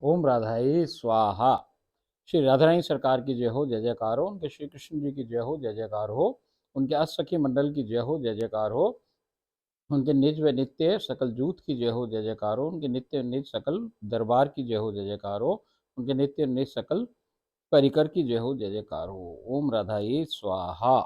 ओम राधाई स्वाहा। श्री राधा रानी सरकार की जय हो, जय जयकार हो। उनके श्री कृष्ण जी की जय हो, जय जयकार हो। उनके अष्टसखी मंडल की जय हो, जय जयकार हो। उनके निज व नित्य सकल जूथ की जय हो, जय जयकार हो। उनके नित्य निज सकल दरबार की जय हो, जय जयकार हो। उनके नित्य निज सकल परिकर की जय हो, जय जयकार हो। ओम राधाई स्वाहा।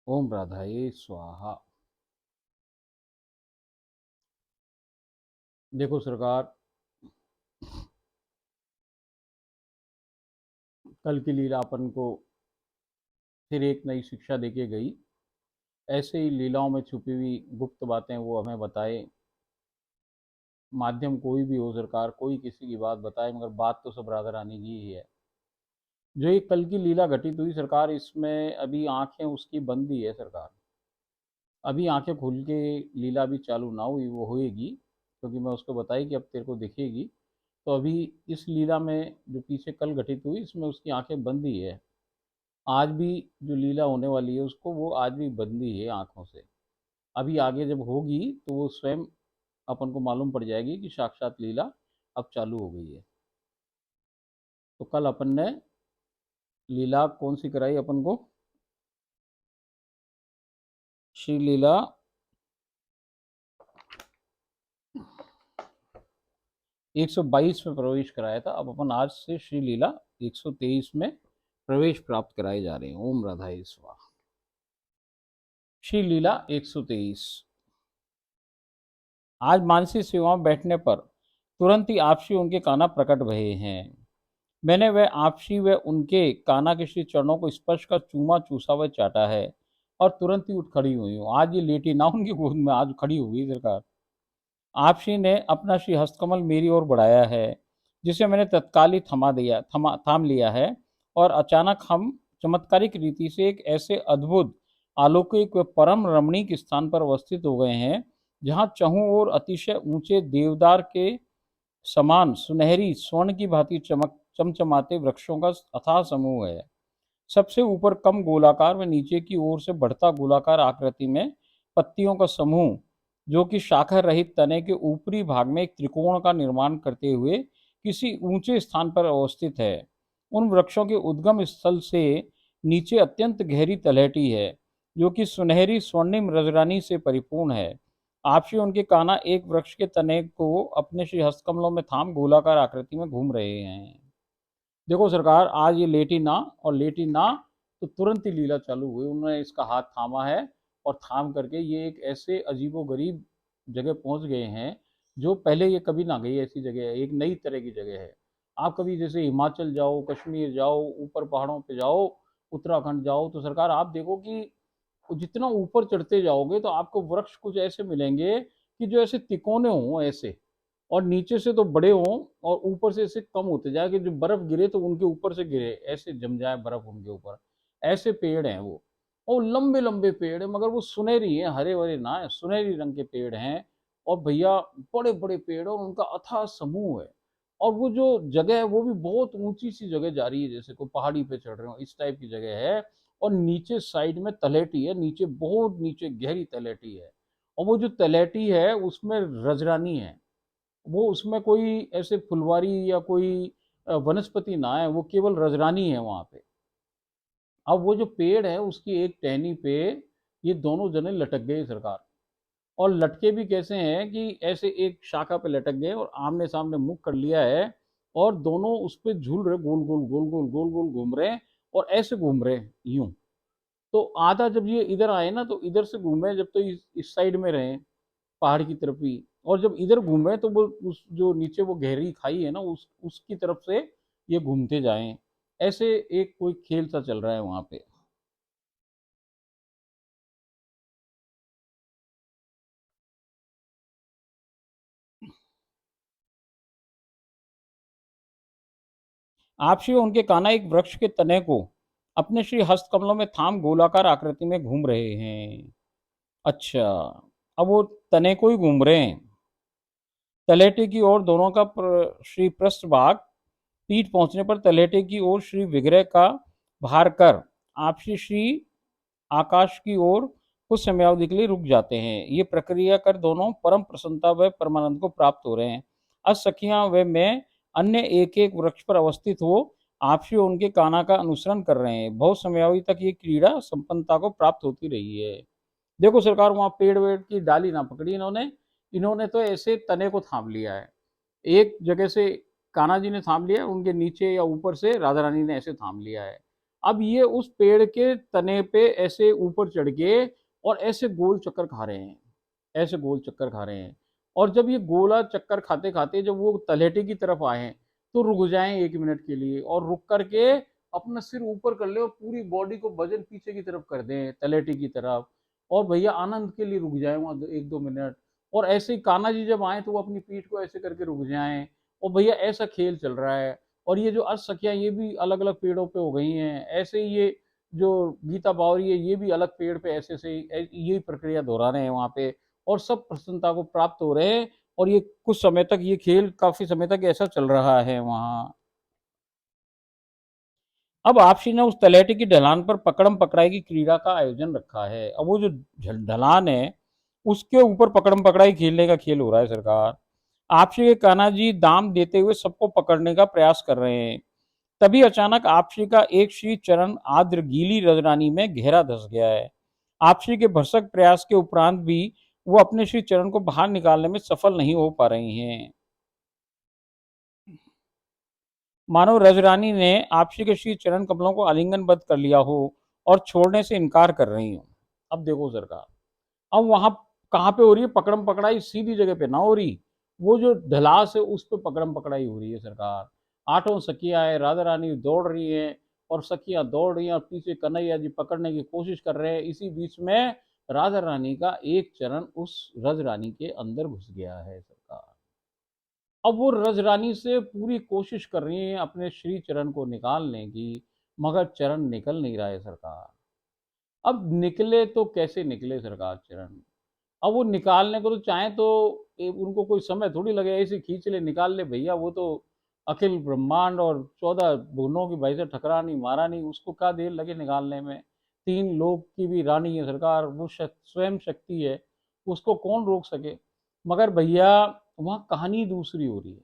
ओम राधाई स्वाहा। देखो सरकार, कल की लीला अपन को फिर एक नई शिक्षा देके गई। ऐसे ही लीलाओं में छुपी हुई गुप्त बातें वो हमें बताए। माध्यम कोई भी हो सरकार, कोई किसी की बात बताए, मगर बात तो सब राधा रानी की ही है। जो ये कल की लीला घटित हुई सरकार, इसमें अभी आंखें उसकी बंद ही है सरकार। अभी आंखें खुल के लीला भी चालू ना हुई, वो होएगी, क्योंकि मैं उसको बताई कि अब तेरे को दिखेगी। तो अभी इस लीला में जो पीछे कल घटित हुई, इसमें उसकी आंखें बंद ही है। आज भी जो लीला होने वाली है उसको, वो आज भी बंदी है आंखों से। अभी आगे जब होगी तो वो स्वयं अपन को मालूम पड़ जाएगी कि साक्षात लीला अब चालू हो गई है। तो कल अपन ने लीला कौन सी कराई अपन को? श्री लीला 122 में प्रवेश कराया था। अब अपन आज से श्री लीला 123 में प्रवेश प्राप्त कराए जा रहे हैं। ओम राधाई स्वाहा। श्री लीला 123। आज मानसी सेवा में बैठने पर तुरंत ही आपसी उनके काना प्रकट भये हैं। मैंने वह आपसी व उनके काना के श्री चरणों को स्पर्श कर चूमा चूसा व चाटा है, और तुरंत ही उठ खड़ी हुई हूँ। आज ये लेटी ना उनकी गोद में, आज खड़ी हो गई सरकार। आपसी ने अपना श्री हस्तकमल मेरी ओर बढ़ाया है, जिसे मैंने तत्काल ही थाम लिया है। और अचानक हम चमत्कारिक रीति से एक ऐसे अद्भुत अलौकिक व परम रमणीक स्थान पर अवस्थित हो गए हैं, जहाँ चहुं ओर अतिशय ऊंचे देवदार के समान सुनहरी स्वर्ण की भांति चमचमाते वृक्षों का अथाह समूह है। सबसे ऊपर कम गोलाकार व नीचे की ओर से बढ़ता गोलाकार आकृति में पत्तियों का समूह, जो कि शाखा रहित तने के ऊपरी भाग में एक त्रिकोण का निर्माण करते हुए किसी ऊंचे स्थान पर अवस्थित है। उन वृक्षों के उद्गम स्थल से नीचे अत्यंत गहरी तलहटी है, जो कि सुनहरी स्वर्णिम रजरानी से परिपूर्ण है। आपसी उनके काना एक वृक्ष के तने को अपने श्री हस्तकमलों में थाम गोलाकार आकृति में घूम रहे हैं। देखो सरकार, आज ये लेटी ना, और लेटी ना तो तुरंत ही लीला चालू हुई। उन्होंने इसका हाथ थामा है, और थाम करके ये एक ऐसे अजीबो गरीब जगह पहुंच गए हैं, जो पहले ये कभी ना गई ऐसी जगह है। एक नई तरह की जगह है। आप कभी जैसे हिमाचल जाओ, कश्मीर जाओ, ऊपर पहाड़ों पे जाओ, उत्तराखंड जाओ, तो सरकार आप देखो कि जितना ऊपर चढ़ते जाओगे तो आपको वृक्ष कुछ ऐसे मिलेंगे कि जो ऐसे तिकोने हों ऐसे, और नीचे से तो बड़े हों, और ऊपर से ऐसे कम होते जाए कि जो बर्फ गिरे तो उनके ऊपर से गिरे, ऐसे जम जाए बर्फ उनके ऊपर। ऐसे पेड़ हैं वो, और लंबे लंबे पेड़ है, मगर वो सुनहरी है, हरे भरे ना है, सुनहरी रंग के पेड़ हैं। और भैया, बड़े बड़े पेड़, और उनका अथाह समूह है। और वो जो जगह है वो भी बहुत ऊंची सी जगह जा रही है, जैसे कोई पहाड़ी पे चढ़ रहे हो, इस टाइप की जगह है। और नीचे साइड में तलेटी है, नीचे बहुत नीचे गहरी तलेटी है। और वो जो तलेटी है उसमें रजरानी है। वो उसमें कोई ऐसे फुलवारी या कोई वनस्पति ना है, वो केवल रजरानी है वहां पे। अब वो जो पेड़ है उसकी एक टहनी पे ये दोनों जने लटक गए सरकार। और लटके भी कैसे हैं कि ऐसे एक शाखा पे लटक गए और आमने सामने मुख कर लिया है, और दोनों उस पे झूल रहे, गोल गोल गोल गोल गोल गोल घूम रहे हैं। और ऐसे घूम रहे हैं यूं। तो आधा जब ये इधर आए ना, तो इधर से घूमे जब, तो इस साइड में रहे, पहाड़ की तरफ ही। और जब इधर घूमे तो वो उस जो नीचे वो गहरी खाई है ना, उसकी तरफ से ये घूमते जाएं। ऐसे एक कोई खेल सा चल रहा है वहां पे। आपसी व उनके कान्हा एक वृक्ष के तने को अपने श्री हस्त कमलों में थाम गोलाकार आकृति में घूम रहे हैं। अच्छा, अब वो तने को ही घूम रहे हैं। तलेटे की ओर दोनों का श्री पृष्ठ भाग पीठ पहुंचने पर तलेटे की ओर श्री विग्रह का भार कर आपसी श्री आकाश की ओर कुछ समयावधि के लिए रुक जाते हैं। ये प्रक्रिया कर दोनों परम प्रसन्नता व परमानंद को प्राप्त हो रहे हैं। आज सखियां व मैं अन्य एक एक वृक्ष पर अवस्थित हो आपसी उनके काना का अनुसरण कर रहे हैं। बहुत समयावधि तक ये क्रीड़ा संपन्नता को प्राप्त होती रही है। देखो सरकार, वहां पेड़ वेड़ की डाली ना पकड़ी इन्होंने, इन्होंने तो ऐसे तने को थाम लिया है। एक जगह से कान्हा जी ने थाम लिया, उनके नीचे या ऊपर से राधा रानी ने ऐसे थाम लिया है। अब ये उस पेड़ के तने पे ऐसे ऊपर चढ़ के और ऐसे गोल चक्कर खा रहे हैं, ऐसे गोल चक्कर खा रहे हैं। और जब ये गोला चक्कर खाते खाते जब वो तलहटी की तरफ आए तो रुक जाएं 1 मिनट के लिए और रुक करके अपना सिर ऊपर कर ले और पूरी बॉडी को वजन पीछे की तरफ कर दें तलहटी की तरफ, और भैया आनंद के लिए रुक जाए वहां 1-2 मिनट। और ऐसे ही कान्हा जी जब आए तो वो अपनी पीठ को ऐसे करके रुक जाएं। और भैया ऐसा खेल चल रहा है। और ये जो अष्टसखियां ये भी अलग अलग पेड़ों पे हो गई हैं, ऐसे ही ये जो गीता बावरी है ये भी अलग पेड़ पे ऐसे से यही प्रक्रिया दोहरा रहे हैं वहां पे, और सब प्रसन्नता को प्राप्त हो रहे हैं। और ये कुछ समय तक ये खेल काफी समय तक ऐसा चल रहा है वहां। अब आपसी ने उस तलहटी की ढलान पर पकड़म पकड़ाई की क्रीड़ा का आयोजन रखा है। अब वो जो ढलान है उसके ऊपर पकड़म पकड़ाई खेलने का खेल हो रहा है सरकार। आपसी के कान्हा जी दाम देते हुए सबको पकड़ने का प्रयास कर रहे हैं। तभी अचानक आपसी का एक श्री चरण आद्र गीली रजरानी में गहरा धस गया है। आपसी के भरसक प्रयास के उपरांत भी वो अपने श्री चरण को बाहर निकालने में सफल नहीं हो पा रही हैं। मानो रजरानी ने आपसी के श्री चरण कमलों को आलिंगनबद्ध कर लिया हो और छोड़ने से इनकार कर रही हो। अब देखो सरकार, अब वहां कहाँ पे हो रही है पकड़म पकड़ाई? सीधी जगह पे ना हो रही, वो जो ढलास है उस पे पकड़म पकड़ाई हो रही है सरकार। आठों सखियां है, राधा रानी दौड़ रही है और सखियां दौड़ रही हैं और पीछे कन्हैया जी पकड़ने की कोशिश कर रहे हैं। इसी बीच में राधा रानी का एक चरण उस रज रानी के अंदर घुस गया है सरकार। अब वो रजरानी से पूरी कोशिश कर रही है अपने श्री चरण को निकालने की, मगर चरण निकल नहीं रहा है सरकार। अब निकले तो कैसे निकले सरकार चरण? अब वो निकालने को तो चाहे तो उनको कोई समय थोड़ी लगे, ऐसे खींच ले निकाल ले भैया। वो तो अखिल ब्रह्मांड और 14 भुवनों की भाई से ठकरा नहीं मारा नहीं, उसको क्या देर लगे निकालने में। 3 लोक की भी रानी है सरकार, वो स्वयं शक्ति है, उसको कौन रोक सके। मगर भैया वहाँ कहानी दूसरी हो रही है।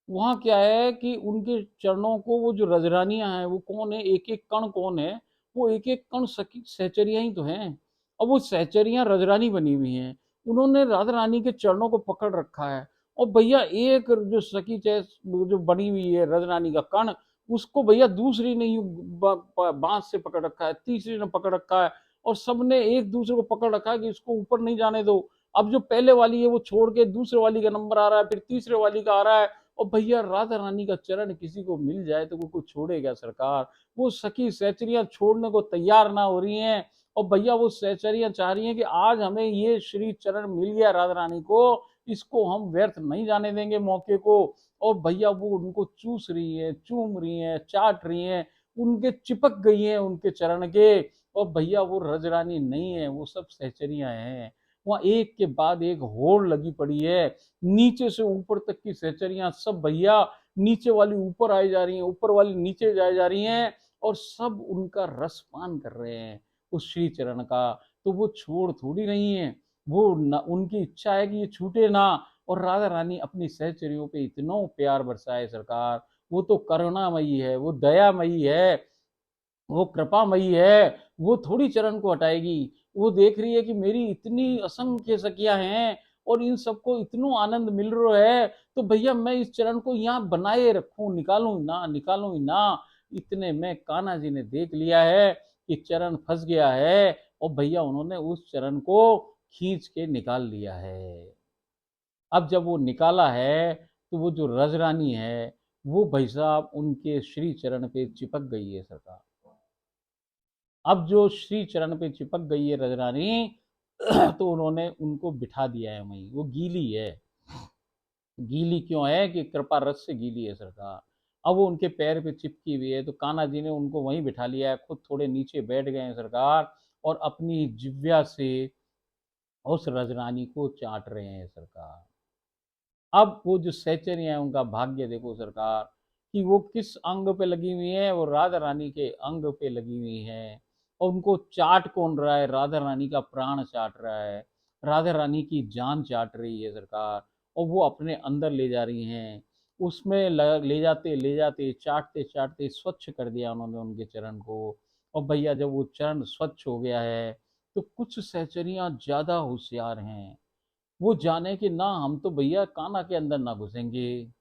वहाँ क्या है कि उनके चरणों को वो जो रजरानियां हैं वो कौन है, एक एक कण कौन है, वो एक एक कण सखी सहचरियां ही तो हैं। अब वो सहचरियां रजरानी बनी हुई हैं, उन्होंने राधा रानी के चरणों को पकड़ रखा है। और भैया एक जो सखी जो बनी हुई है रजरानी का कण, उसको भैया दूसरी ने यूं बांस से पकड़ रखा है, तीसरी ने पकड़ रखा है, और सबने एक दूसरे को पकड़ रखा है कि इसको ऊपर नहीं जाने दो। अब जो पहले वाली है वो छोड़ के दूसरे वाली का नंबर आ रहा है, फिर तीसरे वाली का आ रहा है। और भैया राधा रानी का चरण किसी को मिल जाए तो कोई छोड़ेगा सरकार? वो सखी सहचरियां छोड़ने को तैयार ना हो रही हैं। और भैया वो सहचरियां चाह रही हैं कि आज हमें ये श्री चरण मिल गया राधा रानी को, इसको हम व्यर्थ नहीं जाने देंगे मौके को। और भैया वो उनको चूस रही है, चूम रही है, चाट रही है, उनके चिपक गई है उनके चरण के। और भैया वो रजरानी नहीं है, वो सब सहचरियां हैं। वहां एक के बाद एक होड़ लगी पड़ी है, नीचे से ऊपर तक की सहचरियां सब भैया नीचे वाली ऊपर आई जा रही हैं, ऊपर वाली नीचे जाए जा रही हैं, और सब उनका रस पान कर रहे हैं उस श्री चरण का। तो वो छोड़ थोड़ी नहीं है, वो न, उनकी इच्छा है कि ये छूटे ना। और राधा रानी अपनी सहचरियों पे इतना प्यार बरसाए सरकार, वो तो करुणामयी है, वो दयामयी है, वो कृपामयी है। वो थोड़ी चरण को हटाएगी। वो देख रही है कि मेरी इतनी असंख्य सखियां हैं और इन सबको इतना आनंद मिल रहा है, तो भैया मैं इस चरण को यहाँ बनाए रखूं, निकालूं ना, निकालूं ना। इतने में कान्हा जी ने देख लिया है कि चरण फंस गया है, और भैया उन्होंने उस चरण को खींच के निकाल लिया है। अब जब वो निकाला है तो वो जो रजरानी है वो भाई साहब उनके श्री चरण पे चिपक गई है सरकार। अब जो श्री चरण पे चिपक गई है रजरानी, तो उन्होंने उनको बिठा दिया है वहीं। वो गीली है। गीली क्यों है कि कृपा रस से गीली है सरकार। अब वो उनके पैर पे चिपकी हुई है, तो कान्हा जी ने उनको वहीं बिठा लिया है, खुद थोड़े नीचे बैठ गए हैं सरकार, और अपनी जिह्वा से उस रजरानी को चाट रहे हैं सरकार। अब वो जो सहचर्य है उनका भाग्य देखो सरकार, कि वो किस अंग पे लगी हुई है, वो राधा रानी के अंग पे लगी हुई है। और उनको चाट कौन रहा है, राधा रानी का प्राण चाट रहा है, राधा रानी की जान चाट रही है सरकार, और वो अपने अंदर ले जा रही हैं। उसमें ले जाते चाटते चाटते स्वच्छ कर दिया उन्होंने उनके चरण को। और भैया जब वो चरण स्वच्छ हो गया है, तो कुछ सहचरियां ज्यादा होशियार हैं, वो जाने कि ना हम तो भैया कान्हा के अंदर ना घुसेंगे,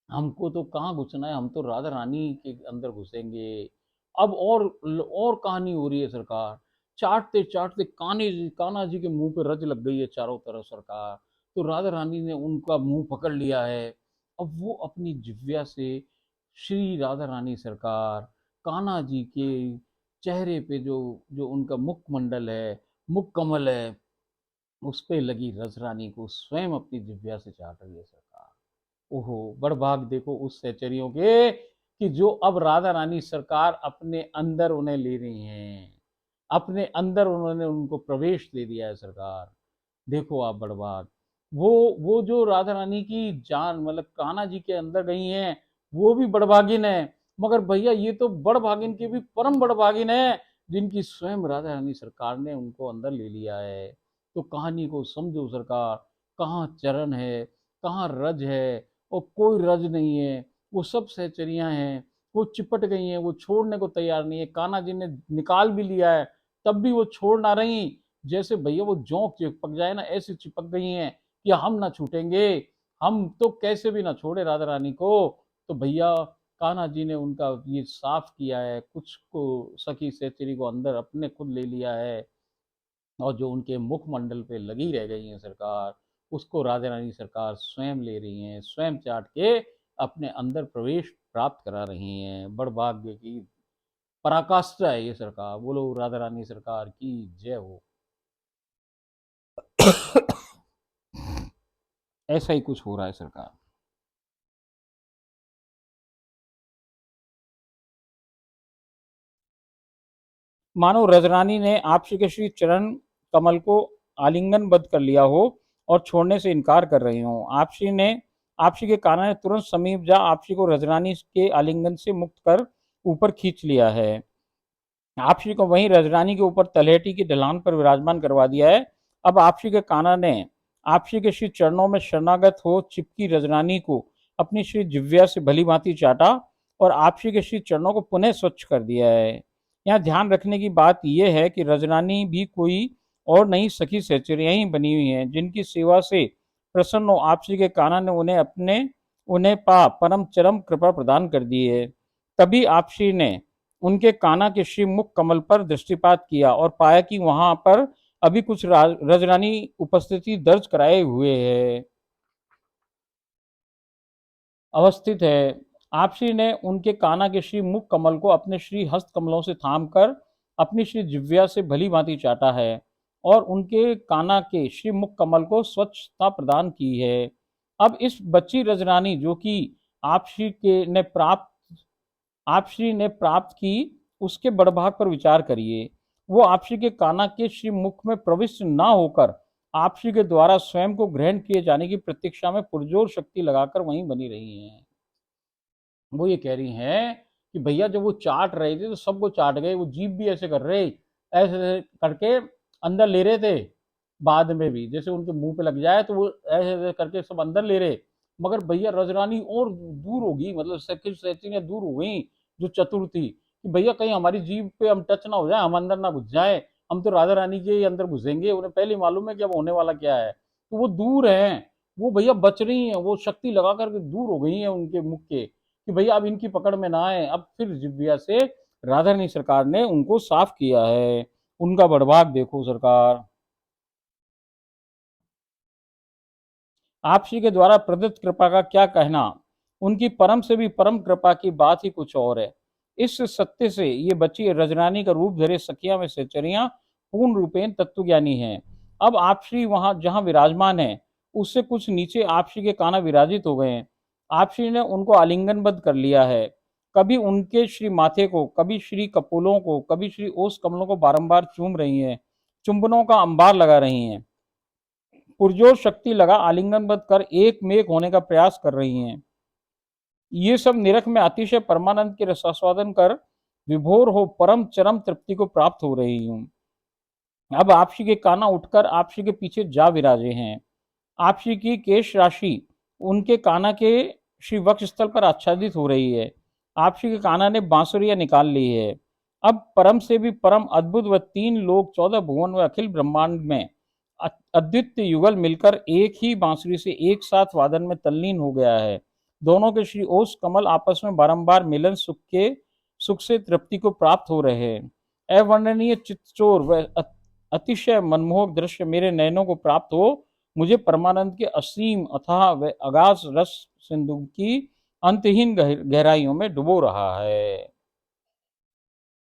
हमको तो कहाँ घुसना है, हम तो राधा रानी के अंदर घुसेंगे। अब और कहानी हो रही है सरकार। चाटते चाटते कान्हा जी के मुंह पे रज लग गई है चारों तरफ सरकार। तो राधा रानी ने उनका मुंह पकड़ लिया है। अब वो अपनी जिह्वा से श्री राधा रानी सरकार कान्हा जी के चेहरे पे जो जो उनका मुखमंडल है, मुख कमल है, उस पे लगी रजरानी को स्वयं अपनी जिह्वा से चाट रही है सरकार। ओहो बड़भाग देखो उस सहचरियों के, कि जो अब राधा रानी सरकार अपने अंदर उन्हें ले रही हैं, अपने अंदर उन्होंने उनको प्रवेश दे दिया है सरकार। देखो आप बड़भाग, वो जो राधा रानी की जान मतलब कान्हा जी के अंदर गई हैं, वो भी बड़भागिन है। मगर भैया ये तो बड़भागिन की भी परम बड़भागिन है, जिनकी स्वयं राधा रानी सरकार ने उनको अंदर ले लिया है। तो कहानी को समझो सरकार, कहाँ चरण है, कहाँ रज है, और कोई रज नहीं है। वो सब सहचरियां हैं, वो चिपट गई हैं, वो छोड़ने को तैयार नहीं है। कान्हा जी ने निकाल भी लिया है, तब भी वो छोड़ ना रही। जैसे भैया वो जोंक चिपक जाए ना, ऐसी चिपक गई हैं कि हम ना छूटेंगे, हम तो कैसे भी ना छोड़े राधा रानी को। तो भैया कान्हा जी ने उनका ये साफ किया है, कुछ को सखी सहचरी को अंदर अपने खुद ले लिया है, और जो उनके मुखमंडल पे लगी रह गई हैं सरकार, उसको राधा रानी सरकार स्वयं ले रही हैं, स्वयं चाट के अपने अंदर प्रवेश प्राप्त करा रही हैं। बड़भाग्य की पराकाष्ठा है ये सरकार, बोलो राधा रानी सरकार की जय हो। ऐसा ही कुछ हो रहा है सरकार। मानो रजरानी ने आपसी के श्री चरण कमल को आलिंगनबद्ध कर लिया हो और छोड़ने से इनकार कर रही हो। आपसी के कान्हा ने तुरंत समीप जा आपसी को रजरानी के आलिंगन से मुक्त कर ऊपर खींच लिया है। आपसी को वहीं रजरानी के ऊपर तलहटी की ढलान पर विराजमान करवा दिया है। अब आपसी के कान्हा ने आपसी के श्री चरणों में शरणागत हो चिपकी रजरानी को अपनी श्री जिव्या से भली भांति चाटा और आपसी के श्री चरणों को पुनः स्वच्छ कर दिया है। यहाँ ध्यान रखने की बात यह है कि रजरानी भी कोई और नई सखी सहचरियां ही बनी हुई हैं, जिनकी सेवा से प्रसन्न हो आपसी के कान्हा ने उन्हें पा परम चरम कृपा प्रदान कर दी है। तभी आपसी ने उनके कान्हा के श्री मुख कमल पर दृष्टिपात किया और पाया कि वहां पर अभी कुछ रजरानी उपस्थिति दर्ज कराए हुए है, अवस्थित है। आपसी ने उनके कान्हा के श्री मुख कमल को अपने श्री हस्त कमलों से थाम कर अपनी श्री जिव्या से भली भांति चाटा है और उनके कान्हा के श्री मुख कमल को स्वच्छता प्रदान की है। अब इस बच्ची रजरानी जो कि आपसी के ने प्राप्त आपश्री ने प्राप्त की, उसके बड़भाग पर विचार करिए। वो आपश्री के कान्हा के श्री मुख में प्रविष्ट ना होकर आपश्री के द्वारा स्वयं को ग्रहण किए जाने की प्रतीक्षा में पुरजोर शक्ति लगाकर वहीं बनी रही हैं। वो ये कह रही हैं कि भैया जब वो चाट रहे थे तो सबको चाट गए, वो जीभ भी ऐसे कर रहे, ऐसे करके अंदर ले रहे थे। बाद में भी जैसे उनके मुंह पे लग जाए तो वो ऐसे ऐसे करके सब अंदर ले रहे। मगर भैया रजरानी और दूर होगी, मतलब सचिन दूर हो गई, जो चतुर थी, कि भैया कहीं हमारी जीभ पे हम टच ना हो जाए, हम अंदर ना घुस जाए, हम तो राधा रानी के अंदर घुसेंगे, उन्हें पहले मालूम है कि अब होने वाला क्या है। तो वो दूर हैं, वो भैया बच रही हैं, वो शक्ति लगा करके दूर हो गई हैं उनके मुख के, कि भैया अब इनकी पकड़ में ना आए। अब फिर जिव्या से राधा रानी सरकार ने उनको साफ किया है। उनका बड़भाग देखो सरकार। आपसी के द्वारा प्रदत्त कृपा का क्या कहना, उनकी परम से भी परम कृपा की बात ही कुछ और है। इस सत्य से ये बच्ची रजरानी का रूप धरे सखिया में सहचरियां पूर्ण रूपेण तत्वज्ञानी हैं। अब आपसी वहां जहां विराजमान है, उससे कुछ नीचे आपसी के कान्हा विराजित हो गए हैं। आपसी ने उनको आलिंगनबद्ध कर लिया है। कभी उनके श्री माथे को, कभी श्री कपोलों को, कभी श्री ओस कमलों को बारंबार चूम रही हैं, चुंबनों का अंबार लगा रही हैं, पुरजोर शक्ति लगा आलिंगनबद्ध कर एक में एक होने का प्रयास कर रही हैं। ये सब निरख में अतिशय परमानंद के रसास्वादन कर विभोर हो परम चरम तृप्ति को प्राप्त हो रही हूँ। अब आपसी के काना उठकर आपसी के पीछे जा विराजे हैं। आपसी की केश राशि उनके काना के श्री वक्ष स्थल पर आच्छादित हो रही है। आपसी के काना ने बांसुरियां निकाल ली है। अब परम से भी परम अद्भुत व 3 लोक 14 भुवन व अखिल ब्रह्मांड में अद्वितीय युगल मिलकर एक ही बांसुरी से एक साथ वादन में तल्लीन हो गया है। दोनों के श्री ओस कमल आपस में बारंबार मिलन सुख से तृप्ति को प्राप्त हो रहे हैं। अवर्णनीय चित्तचोर व अतिशय मनमोहक दृश्य मेरे नयनों को प्राप्त हो मुझे परमानंद के असीम अथाह व अगाध रस सिंधु की अंतहीन गहराइयों में डुबो रहा है।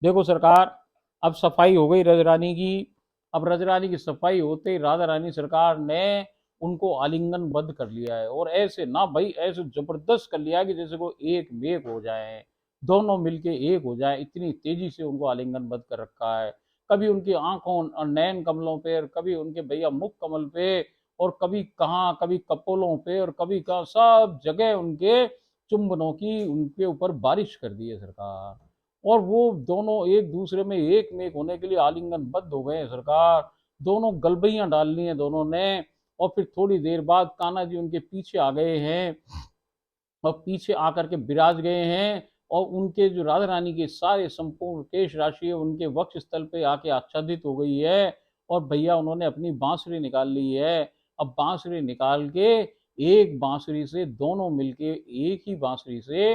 देखो सरकार, अब सफाई हो गई रजरानी की। अब रजरानी की सफाई होते ही राधा रानी सरकार ने उनको आलिंगनबद्ध कर लिया है, और ऐसे ना भाई, ऐसे जबरदस्त कर लिया है कि जैसे कोई एक मेक हो जाए, दोनों मिलके एक हो जाए, इतनी तेजी से उनको आलिंगनबद्ध कर रखा है। कभी उनकी आंखों और नयन कमलों पे, और कभी उनके भैया मुख कमल पे, और कभी कहाँ, कभी कपोलों पे, और कभी कहाँ, सब जगह उनके चुंबनों की उनके ऊपर बारिश कर दी है सरकार। और वो दोनों एक दूसरे में एक मेक होने के लिए आलिंगनबद्ध हो गए हैं सरकार। दोनों गलबैयां डालनी है दोनों ने। और फिर थोड़ी देर बाद कान्हा जी उनके पीछे आ गए हैं, और पीछे आकर के विराज गए हैं, और उनके जो राधा रानी के सारे संपूर्ण केश राशि है उनके वक्ष स्थल पे आके आच्छादित हो गई है। और भैया उन्होंने अपनी बांसुरी निकाल ली है। अब बांसुरी निकाल के एक बांसुरी से दोनों मिलके एक ही बांसुरी से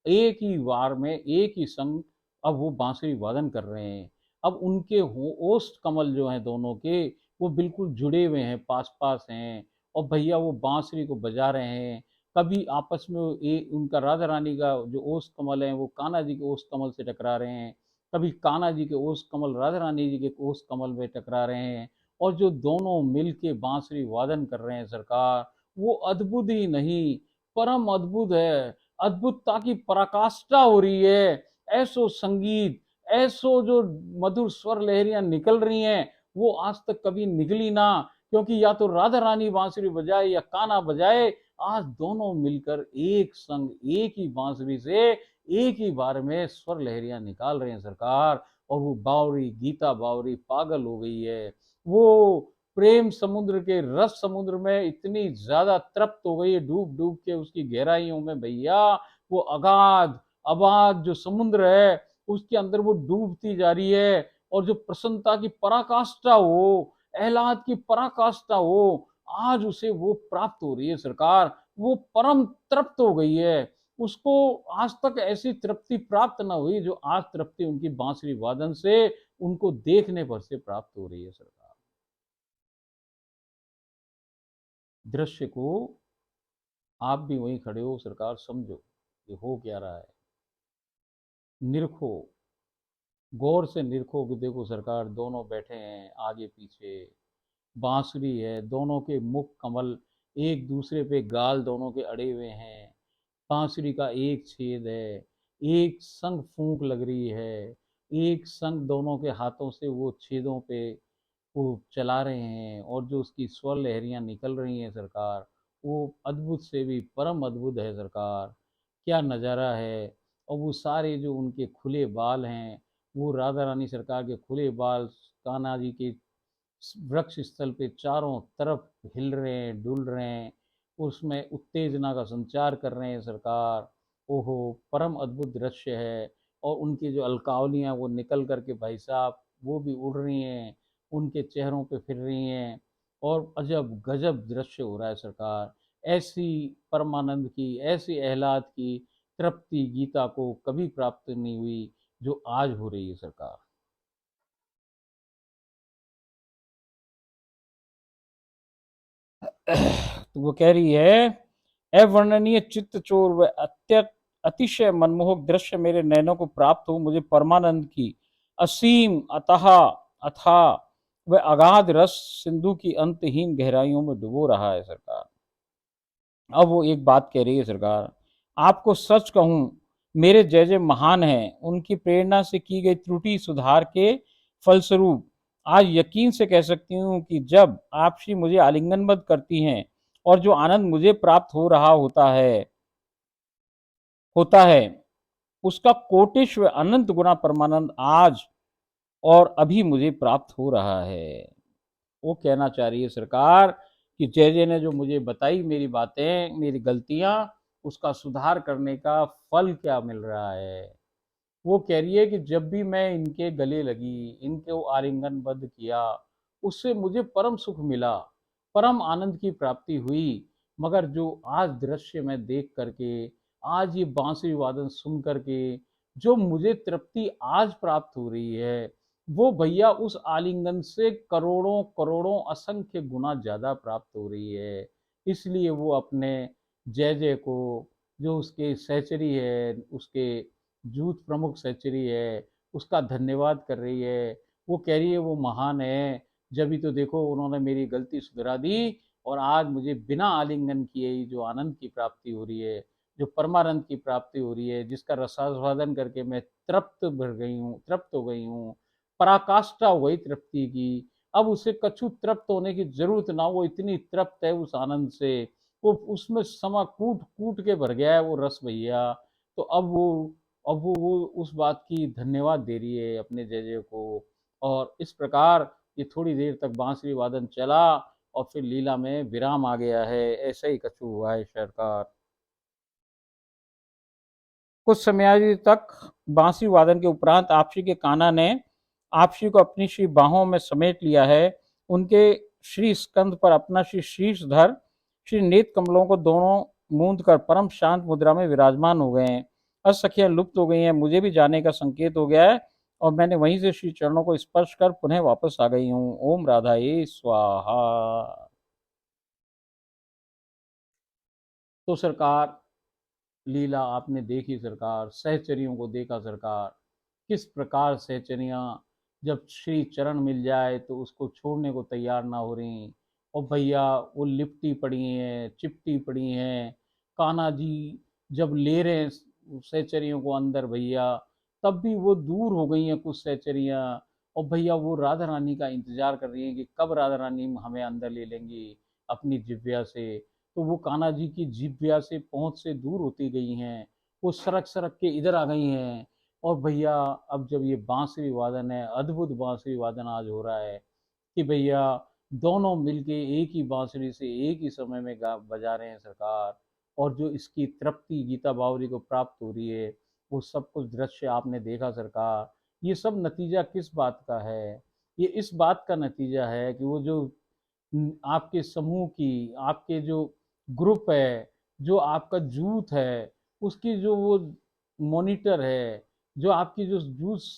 एक ही वार में एक ही संग अब वो बांसुरी वादन कर रहे हैं। अब उनके ओष्ठ कमल जो हैं दोनों के, वो बिल्कुल जुड़े हुए हैं, पास पास हैं, और भैया वो बांसुरी को बजा रहे हैं। कभी आपस में उनका राधा रानी का जो ओष्ठ कमल है वो कान्हा जी के ओष्ठ कमल से टकरा रहे हैं, कभी कान्हा जी के ओष्ठ कमल राधा रानी जी के ओष्ठ कमल में टकरा रहे हैं। और जो दोनों मिल के बांसुरी वादन कर रहे हैं सरकार, वो अद्भुत ही नहीं, परम अद्भुत है। अद्भुतता की पराकाष्ठा हो रही है। ऐसो संगीत, ऐसो जो मधुर स्वर लहरियां निकल रही हैं, वो आज तक कभी निकली ना। क्योंकि या तो राधा रानी बांसुरी बजाए या कान्हा बजाए, आज दोनों मिलकर एक संग एक ही बांसुरी से एक ही बार में स्वर लहरियां निकाल रहे हैं सरकार। और वो बावरी, गीता बावरी पागल हो गई है। वो प्रेम समुद्र के रस समुद्र में इतनी ज्यादा तृप्त हो गई है, डूब डूब के उसकी गहराइयों में भैया। वो अगाध अबाध जो समुद्र है उसके अंदर वो डूबती जा रही है। और जो प्रसन्नता की पराकाष्ठा हो, एहलाद की पराकाष्ठा हो, आज उसे वो प्राप्त हो रही है सरकार। वो परम तृप्त हो गई है। उसको आज तक ऐसी तृप्ति प्राप्त ना हुई जो आज तृप्ति उनकी बांसुरी वादन से, उनको देखने पर से प्राप्त हो रही है सरकार। दृश्य को आप भी वहीं खड़े हो सरकार, समझो ये हो क्या रहा है। निरखो, गौर से निरखो कि देखो सरकार, दोनों बैठे हैं आगे पीछे, बांसुरी है, दोनों के मुख कमल एक दूसरे पे, गाल दोनों के अड़े हुए हैं, बांसुरी का एक छेद है, एक संग फूंक लग रही है, एक संग दोनों के हाथों से वो छेदों पे वो चला रहे हैं, और जो उसकी स्वर लहरियां निकल रही हैं सरकार, वो अद्भुत से भी परम अद्भुत है सरकार। क्या नज़ारा है। और वो सारे जो उनके खुले बाल हैं, वो राधा रानी सरकार के खुले बाल कान्हा जी के वृक्ष स्थल पे चारों तरफ हिल रहे हैं, डुल रहे हैं, उसमें उत्तेजना का संचार कर रहे हैं सरकार। ओहो, परम अद्भुत दृश्य है। और उनकी जो अलकावलियाँ वो निकल करके भाई साहब वो भी उड़ रही हैं, उनके चेहरों पे फिर रही हैं, और अजब गजब दृश्य हो रहा है सरकार। ऐसी परमानंद की, ऐसी आह्लाद की तृप्ति गीता को कभी प्राप्त नहीं हुई जो आज हो रही है सरकार। तो वो कह रही है, अवर्णनीय चित्त चोर व अतिशय मनमोहक दृश्य मेरे नैनों को प्राप्त हो मुझे परमानंद की असीम अतः अथा व अगाध रस सिंधु की अंतहीन गहराइयों में डुबो रहा है सरकार। अब वो एक बात कह रही है सरकार, आपको सच कहूँ, मेरे जय-जय महान हैं, उनकी प्रेरणा से की गई त्रुटि सुधार के फलस्वरूप आज यकीन से कह सकती हूँ कि जब आप श्री मुझे आलिंगनबद्ध करती हैं और जो आनंद मुझे प्राप्त हो रहा होता है, उसका कोटिश्व अनंत गुना परमानंद आज और अभी मुझे प्राप्त हो रहा है। वो कहना चाह रही है सरकार कि जय-जय ने जो मुझे बताई मेरी बातें, मेरी गलतियाँ, उसका सुधार करने का फल क्या मिल रहा है। वो कह रही है कि जब भी मैं इनके गले लगी, इनको आलिंगनबद्ध किया, उससे मुझे परम सुख मिला, परम आनंद की प्राप्ति हुई। मगर जो आज दृश्य मैं देख करके, आज ये बांसुरी वादन सुन करके, जो मुझे तृप्ति आज प्राप्त हो रही है, वो भैया उस आलिंगन से करोड़ों करोड़ों असंख्य गुना ज़्यादा प्राप्त हो रही है। इसलिए वो अपने जय जय को, जो उसके सहचरी है, उसके जूथ प्रमुख सहचरी है, उसका धन्यवाद कर रही है। वो कह रही है वो महान है, जब ही तो देखो उन्होंने मेरी गलती सुधरा दी और आज मुझे बिना आलिंगन किए ही जो आनंद की प्राप्ति हो रही है, जो परमानंद की प्राप्ति हो रही है, जिसका रसास्वादन करके मैं तृप्त हो गई हूँ, पराकाष्ठा हो गई तृप्ति की। अब उसे कछु तृप्त होने की जरूरत ना, वो इतनी तृप्त है उस आनंद से, वो उसमें समा कूट कूट के भर गया है वो रस भैया। तो अब वो उस बात की धन्यवाद दे रही है अपने जय जय को। और इस प्रकार ये थोड़ी देर तक बांसुरी वादन चला और फिर लीला में विराम आ गया है। ऐसा ही कछु हुआ है सरकार। कुछ समय तक बांसुरी वादन के उपरांत आपसी के कान्हा ने आपसी को अपनी श्री बाहों में समेट लिया है। उनके श्री स्कंद पर अपना श्री शीर्ष धर श्री नेत्र कमलों को दोनों मूंद कर परम शांत मुद्रा में विराजमान हो गए हैं। अब सखियां लुप्त हो गई हैं, मुझे भी जाने का संकेत हो गया है और मैंने वहीं से श्री चरणों को स्पर्श कर पुनः वापस आ गई हूँ। ओम राधाए स्वाहा। तो सरकार, लीला आपने देखी सरकार, सहचरियों को देखा सरकार, किस प्रकार सहचरियाँ जब श्री चरण मिल जाए तो उसको छोड़ने को तैयार ना हो रही। और भैया वो लिपटी पड़ी हैं, चिपटी पड़ी हैं। कान्हा जी जब ले रहे हैं सहचरियों को अंदर भैया, तब भी वो दूर हो गई हैं कुछ सहचरियाँ। और भैया वो राधा रानी का इंतजार कर रही हैं कि कब राधा रानी हमें अंदर ले लेंगी अपनी जिव्या से। तो वो कान्हा जी की जिव्या से पहुंच से दूर होती गई हैं, वो सरक सरक के इधर आ गई हैं। और भैया अब जब ये बांसुरी वादन है, अद्भुत बांसुरी वादन आज हो रहा है कि भैया दोनों मिलके एक ही बांसुरी से एक ही समय में गा बजा रहे हैं सरकार। और जो इसकी तृप्ति गीता बावरी को प्राप्त हो रही है, वो सब कुछ दृश्य आपने देखा सरकार। ये सब नतीजा किस बात का है? ये इस बात का नतीजा है कि वो जो आपके समूह की, आपके जो ग्रुप है, जो आपका जूथ है, उसकी जो वो मॉनिटर है, जो आपकी जो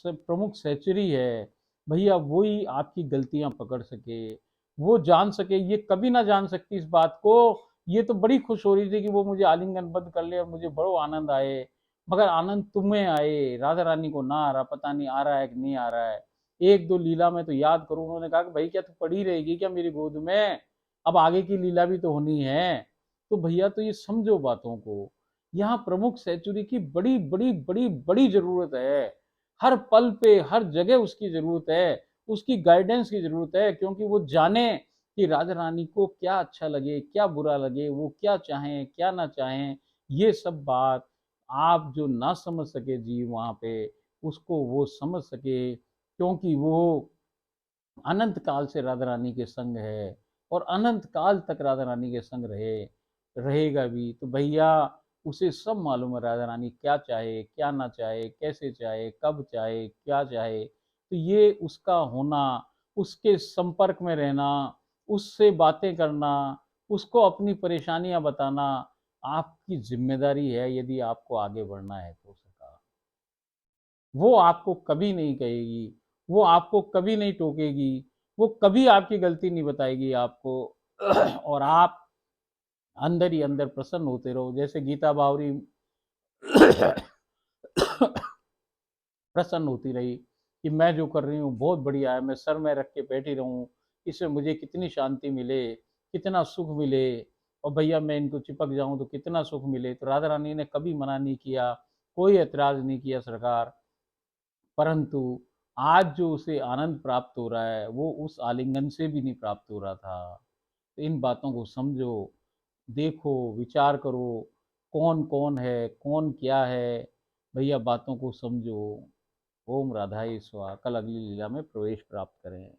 प्रमुख सहचरी है, भैया वही आपकी गलतियां पकड़ सके, वो जान सके। ये कभी ना जान सकती इस बात को। ये तो बड़ी खुश हो रही थी कि वो मुझे आलिंगनबद्ध कर ले और मुझे बड़ो आनंद आए, मगर आनंद तुम्हें आए, राधा रानी को ना आ रहा। पता नहीं आ रहा है कि नहीं आ रहा है। एक दो लीला में तो याद करूं, उन्होंने कहा कि भाई क्या तू पड़ी रहेगी क्या मेरी गोद में, अब आगे की लीला भी तो होनी है। तो भैया तो ये समझो बातों को, यहाँ प्रमुख सेंचुरी की बड़ी बड़ी बड़ी बड़ी जरूरत है। हर पल पे हर जगह उसकी जरूरत है, उसकी गाइडेंस की जरूरत है, क्योंकि वो जाने कि राधा रानी को क्या अच्छा लगे क्या बुरा लगे, वो क्या चाहें क्या ना चाहें। ये सब बात आप जो ना समझ सके जी वहाँ पे, उसको वो समझ सके, क्योंकि वो अनंत काल से राधा रानी के संग है और अनंत काल तक राधा रानी के संग रहेगा भी। तो भैया उसे सब मालूम है राधा रानी क्या चाहे क्या ना चाहे, कैसे चाहे, कब चाहे, क्या चाहे। तो ये उसका होना, उसके संपर्क में रहना, उससे बातें करना, उसको अपनी परेशानियां बताना आपकी जिम्मेदारी है, यदि आपको आगे बढ़ना है तो सरकार। वो आपको कभी नहीं कहेगी, वो आपको कभी नहीं टोकेगी, वो कभी आपकी गलती नहीं बताएगी आपको। और आप अंदर ही अंदर प्रसन्न होते रहो, जैसे गीता बावरी प्रसन्न होती रही कि मैं जो कर रही हूँ बहुत बढ़िया है, मैं सर में रख के बैठी रहूं, इससे मुझे कितनी शांति मिले, कितना सुख मिले। और भैया मैं इनको चिपक जाऊं तो कितना सुख मिले। तो राधा रानी ने कभी मना नहीं किया, कोई ऐतराज नहीं किया सरकार। परंतु आज जो उसे आनंद प्राप्त हो रहा है वो उस आलिंगन से भी नहीं प्राप्त हो रहा था। तो इन बातों को समझो, देखो, विचार करो, कौन कौन है, कौन क्या है। भैया बातों को समझो। ओम राधाई स्वाहा। कल अगली लीला में प्रवेश प्राप्त करें।